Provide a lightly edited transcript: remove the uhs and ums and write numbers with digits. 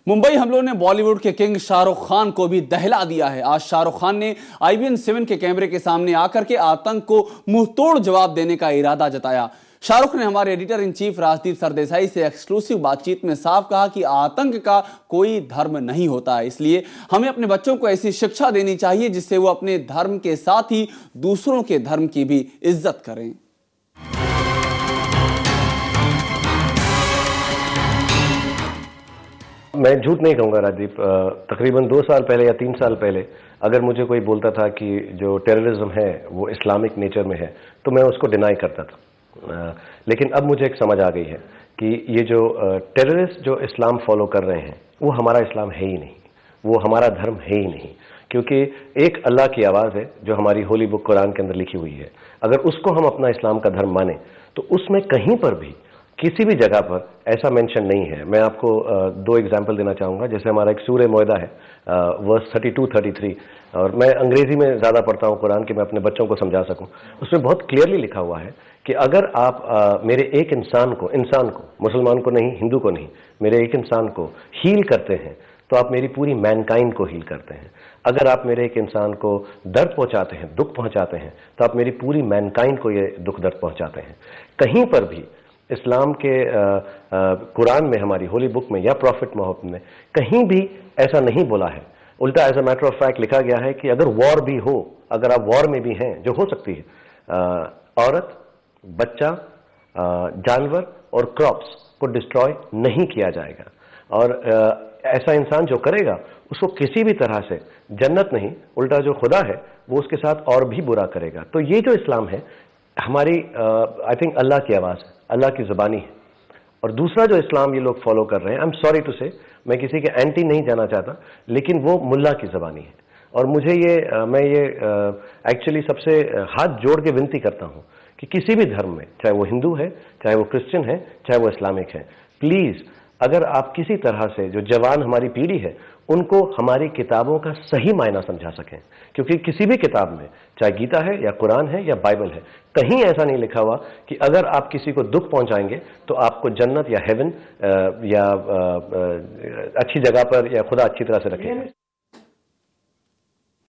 मुंबई हमलों ने बॉलीवुड के किंग शाहरुख खान को भी दहला दिया है। आज शाहरुख खान ने IBN7 के कैमरे के सामने आकर के आतंक को मुंहतोड़ जवाब देने का इरादा जताया। शाहरुख ने हमारे editor in chief Rajdeep Sardesai से एक्सक्लूसिव बातचीत में साफ कहा कि आतंक का कोई धर्म नहीं होता है, इसलिए हमें अपने बच्चों को ऐसी शिक्षा देनी चाहिए जिससे वो अपने धर्म के साथ ही दूसरों के धर्म की भी इज्जत करें। मैं झूठ नहीं कहूँगा राजदीप, तकरीबन 2 साल पहले या 3 साल पहले अगर मुझे कोई बोलता था कि जो टेररिज्म है वो इस्लामिक नेचर में है तो मैं उसको डिनाई करता था। लेकिन अब मुझे एक समझ आ गई है कि ये जो टेररिस्ट जो इस्लाम फॉलो कर रहे हैं वो हमारा इस्लाम है ही नहीं, वो हमारा धर्म है ही नहीं, क्योंकि एक अल्लाह की आवाज़ है जो हमारी होली बुक कुरान के अंदर लिखी हुई है। अगर उसको हम अपना इस्लाम का धर्म माने तो उसमें कहीं पर भी किसी भी जगह पर ऐसा मेंशन नहीं है। मैं आपको 2 एग्जाम्पल देना चाहूँगा। जैसे हमारा एक सूरह मोइदा है, वर्स 32-33, और मैं अंग्रेजी में ज़्यादा पढ़ता हूँ कुरान कि मैं अपने बच्चों को समझा सकूँ। उसमें बहुत क्लियरली लिखा हुआ है कि अगर आप मेरे एक इंसान को, मुसलमान को नहीं, हिंदू को नहीं, मेरे एक इंसान को हील करते हैं तो आप मेरी पूरी मैनकाइंड को हील करते हैं। अगर आप मेरे एक इंसान को दर्द पहुँचाते हैं, दुख पहुँचाते हैं, तो आप मेरी पूरी मैनकाइंड को ये दुख दर्द पहुँचाते हैं। कहीं पर भी इस्लाम के कुरान में, हमारी होली बुक में या प्रॉफिट मोहम्मद में कहीं भी ऐसा नहीं बोला है। उल्टा as a matter of fact लिखा गया है कि अगर वॉर भी हो, अगर आप वॉर में भी हैं, जो हो सकती है, औरत, बच्चा, जानवर और क्रॉप्स को डिस्ट्रॉय नहीं किया जाएगा। और ऐसा इंसान जो करेगा उसको किसी भी तरह से जन्नत नहीं, उल्टा जो खुदा है वो उसके साथ और भी बुरा करेगा। तो ये जो इस्लाम है हमारी आई थिंक अल्लाह की आवाज़ है, अल्लाह की ज़ुबानी है। और दूसरा जो इस्लाम ये लोग फॉलो कर रहे हैं, आई एम सॉरी टू से, मैं किसी के एंटी नहीं जाना चाहता, लेकिन वो मुल्ला की ज़बानी है। और मुझे मैं ये एक्चुअली सबसे हाथ जोड़ के विनती करता हूँ कि किसी भी धर्म में, चाहे वो हिंदू है, चाहे वो क्रिश्चियन है, चाहे वो इस्लामिक है, प्लीज़ अगर आप किसी तरह से जो जवान हमारी पीढ़ी है उनको हमारी किताबों का सही मायना समझा सकें, क्योंकि किसी भी किताब में, चाहे गीता है या कुरान है या बाइबल है, कहीं ऐसा नहीं लिखा हुआ कि अगर आप किसी को दुख पहुंचाएंगे तो आपको जन्नत या हेवन या अच्छी जगह पर या खुदा अच्छी तरह से रखेगा।